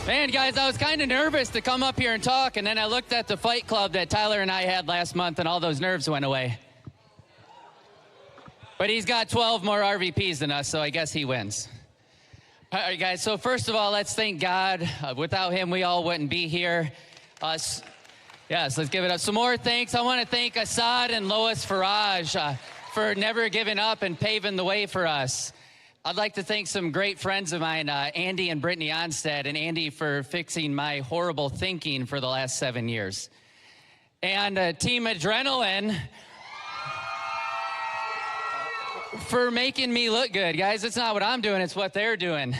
Man, guys, I was kind of nervous to come up here and talk, and then I looked at the fight club that Tyler and I had last month, and all those nerves went away. But he's got 12 more RVPs than us, so I guess he wins. All right, guys, so first of all, let's thank God. Without him, we all wouldn't be here. Yes, let's give it up. Some more thanks. I want to thank Assad and Lois Faraj for never giving up and paving the way for us. I'd like to thank some great friends of mine, Andy and Brittany Onstead, and Andy for fixing my horrible thinking for the last 7 years. And Team Adrenaline for making me look good. Guys, it's not what I'm doing, it's what they're doing.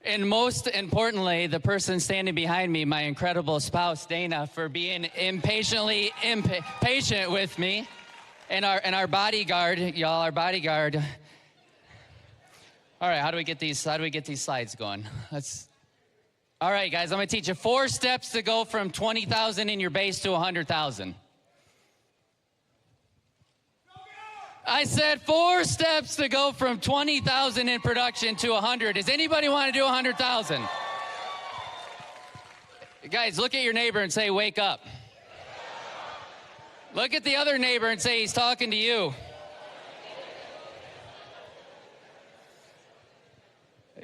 And most importantly, the person standing behind me, my incredible spouse, Dana, for being impatient with me. And our bodyguard, y'all, our bodyguard. All right, how do we get these slides going? All right, guys, I'm gonna teach you 4 steps to go from 20,000 in your base to 100,000. I said 4 steps to go from 20,000 in production to 100. Does anybody want to do 100,000? Guys, look at your neighbor and say, wake up. Look at the other neighbor and say, he's talking to you.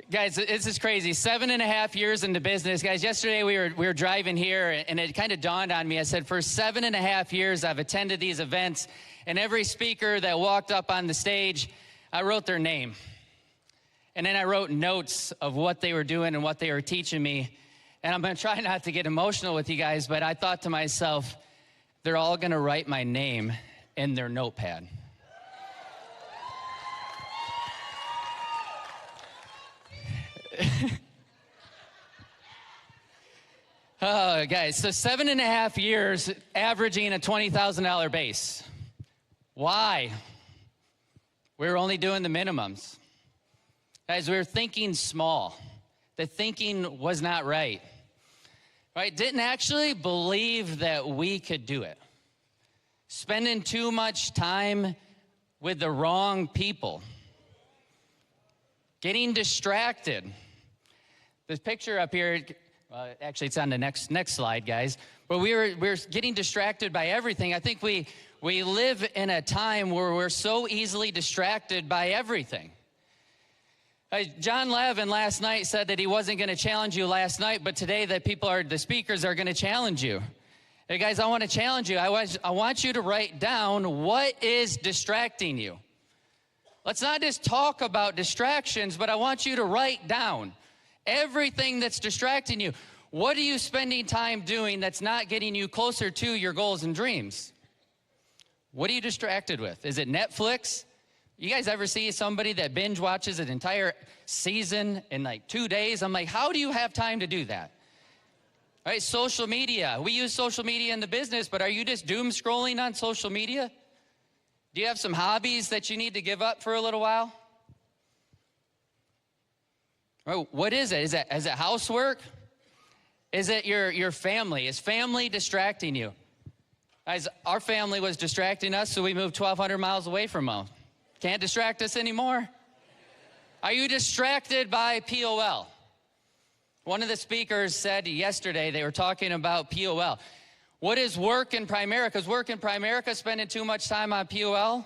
Guys, this is crazy. 7.5 years into business. Guys, yesterday we were driving here, and it kind of dawned on me. I said, for 7.5 years, I've attended these events, and every speaker that walked up on the stage, I wrote their name. And then I wrote notes of what they were doing and what they were teaching me. And I'm going to try not to get emotional with you guys, but I thought to myself, they're all going to write my name in their notepad. Oh, guys, so 7.5 years averaging a $20,000 base. Why? We were only doing the minimums. Guys, we were thinking small. The thinking was not right. Right? Didn't actually believe that we could do it. Spending too much time with the wrong people. Getting distracted. This picture up here, actually it's on the next slide, guys. But we're getting distracted by everything. I think we live in a time where we're so easily distracted by everything. John Lavin last night said that he wasn't going to challenge you last night, but today the speakers are going to challenge you. Hey guys, I want to challenge you. I want you to write down what is distracting you. Let's not just talk about distractions, but I want you to write down everything that's distracting you. What are you spending time doing that's not getting you closer to your goals and dreams? What are you distracted with? Is it Netflix? You guys ever see somebody that binge watches an entire season in like 2 days? I'm like, how do you have time to do that? All right, social media. We use social media in the business, but are you just doom scrolling on social media? Do you have some hobbies that you need to give up for a little while? Oh, what is it? Is it housework? Is it your family? Is family distracting you? Guys, our family was distracting us, so we moved 1,200 miles away from them. Can't distract us anymore. Are you distracted by POL? One of the speakers said yesterday, they were talking about POL. What is work in Primerica? Is work in Primerica spending too much time on POL?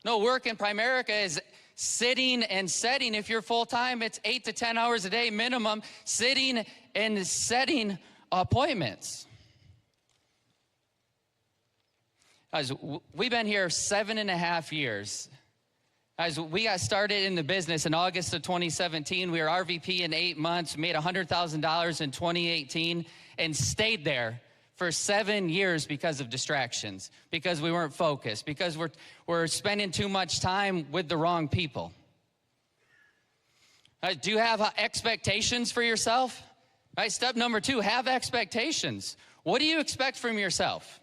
No, work in Primerica is sitting and setting. If you're full-time, it's 8 to 10 hours a day minimum, sitting and setting appointments. Guys, we've been here 7.5 years. Guys, we got started in the business in August of 2017. We were RVP in 8 months, made $100,000 in 2018, and stayed there for 7 years because of distractions, because we weren't focused, because we're spending too much time with the wrong people. Do you have expectations for yourself? All right, step number 2, have expectations. What do you expect from yourself?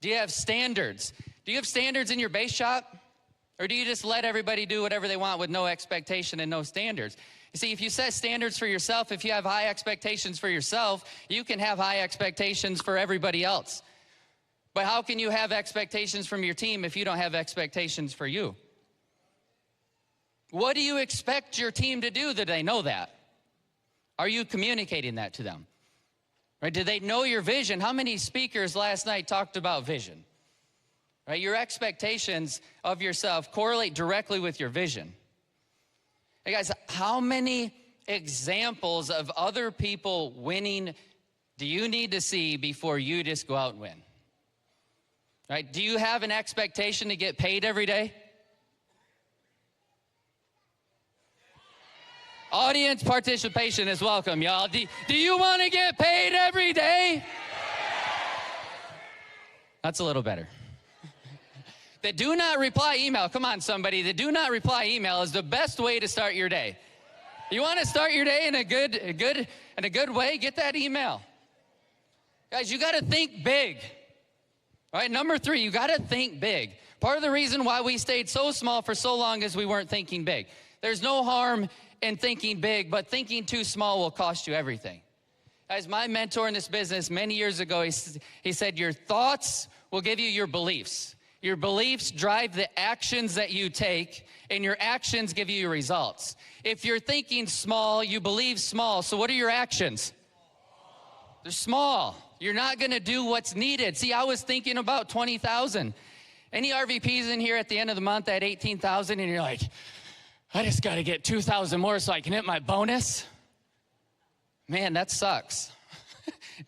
Do you have standards? Do you have standards in your base shop? Or do you just let everybody do whatever they want with no expectation and no standards? You see, if you set standards for yourself, if you have high expectations for yourself, you can have high expectations for everybody else. But how can you have expectations from your team if you don't have expectations for you? What do you expect your team to do? Do they know that? Are you communicating that to them? Right? Do they know your vision? How many speakers last night talked about vision? Right? Your expectations of yourself correlate directly with your vision. Hey guys, how many examples of other people winning do you need to see before you just go out and win? Right? Do you have an expectation to get paid every day? Audience participation is welcome, y'all. Do you want to get paid every day? That's a little better. The do not reply email. Come on, somebody. The do not reply email is the best way to start your day. You want to start your day in a good way? Get that email. Guys, you got to think big. All right, number 3, you got to think big. Part of the reason why we stayed so small for so long is we weren't thinking big. There's no harm in thinking big, but thinking too small will cost you everything. Guys, my mentor in this business many years ago, he said, your thoughts will give you your beliefs. Your beliefs drive the actions that you take, and your actions give you your results. If you're thinking small, you believe small. So what are your actions? They're small. You're not going to do what's needed. See, I was thinking about 20,000. Any RVPs in here at the end of the month at 18,000, and you're like, I just got to get 2,000 more so I can hit my bonus? Man, that sucks.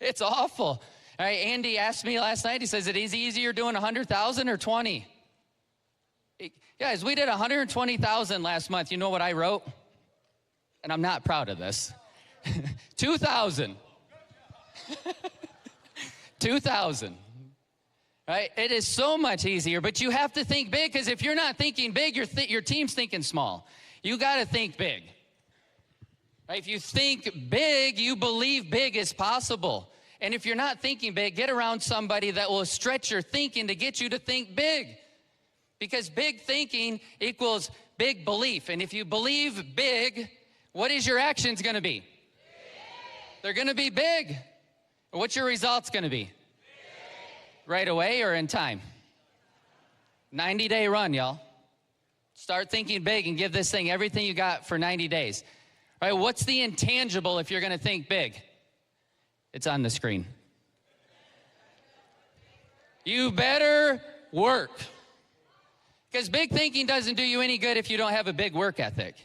It's awful. All right, Andy asked me last night, he says, is it easier doing 100,000 or 20? Guys, we did 120,000 last month. You know what I wrote? And I'm not proud of this. 2,000. 2,000. Right? It is so much easier, but you have to think big, because if you're not thinking big, your team's thinking small. You got to think big. Right? If you think big, you believe big is possible. And if you're not thinking big, get around somebody that will stretch your thinking to get you to think big. Because big thinking equals big belief. And if you believe big, what is your actions going to be? Big. They're going to be big. What's your results going to be? Big. Right away or in time? 90-day run, y'all. Start thinking big and give this thing everything you got for 90 days. All right, what's the intangible if you're going to think big? It's on the screen. You better work. Because big thinking doesn't do you any good if you don't have a big work ethic.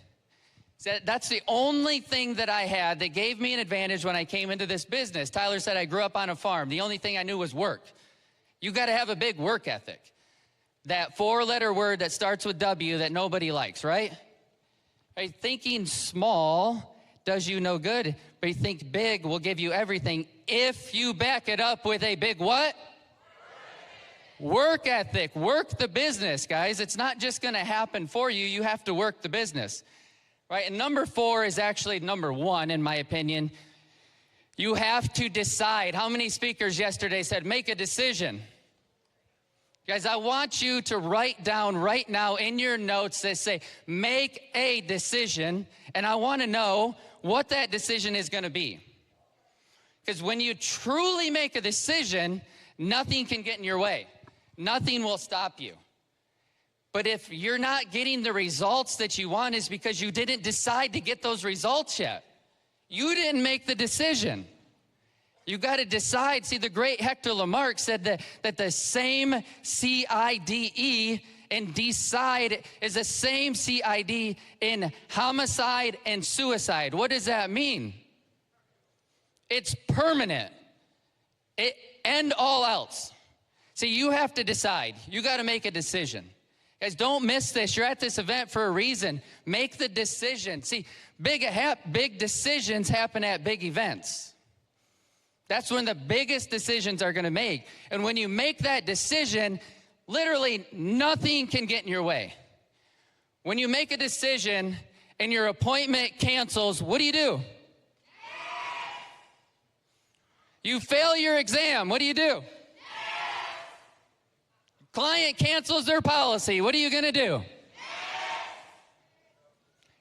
So that's the only thing that I had that gave me an advantage when I came into this business. Tyler said I grew up on a farm. The only thing I knew was work. You got to have a big work ethic. That 4-letter word that starts with W that nobody likes, right? Right? Thinking small does you no good, but you think big will give you everything if you back it up with a big what? Work ethic. Work the business, guys. It's not just going to happen for you. You have to work the business, right? And number 4 is actually number 1, in my opinion. You have to decide. How many speakers yesterday said, make a decision? Guys, I want you to write down right now in your notes that say, make a decision, and I want to know what that decision is going to be. Because when you truly make a decision, nothing can get in your way. Nothing will stop you. But if you're not getting the results that you want, is because you didn't decide to get those results yet. You didn't make the decision. You got to decide. See, the great Hector Lamarck said that the same CIDE in decide is the same CID in homicide and suicide. What does that mean? It's permanent. It end all else. See, you have to decide. You got to make a decision. Guys, don't miss this. You're at this event for a reason. Make the decision. See, big decisions happen at big events. That's when the biggest decisions are going to make. And when you make that decision, literally nothing can get in your way. When you make a decision and your appointment cancels, what do? You fail your exam. What do? Client cancels their policy. What are you going to do?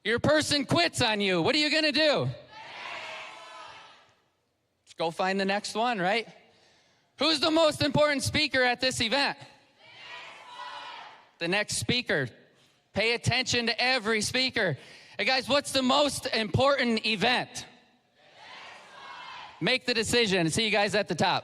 Your person quits on you. What are you going to do? Just go find the next one, right? Who's the most important speaker at this event? The next speaker. Pay attention to every speaker. Hey guys, what's the most important event? Make the decision. See you guys at the top.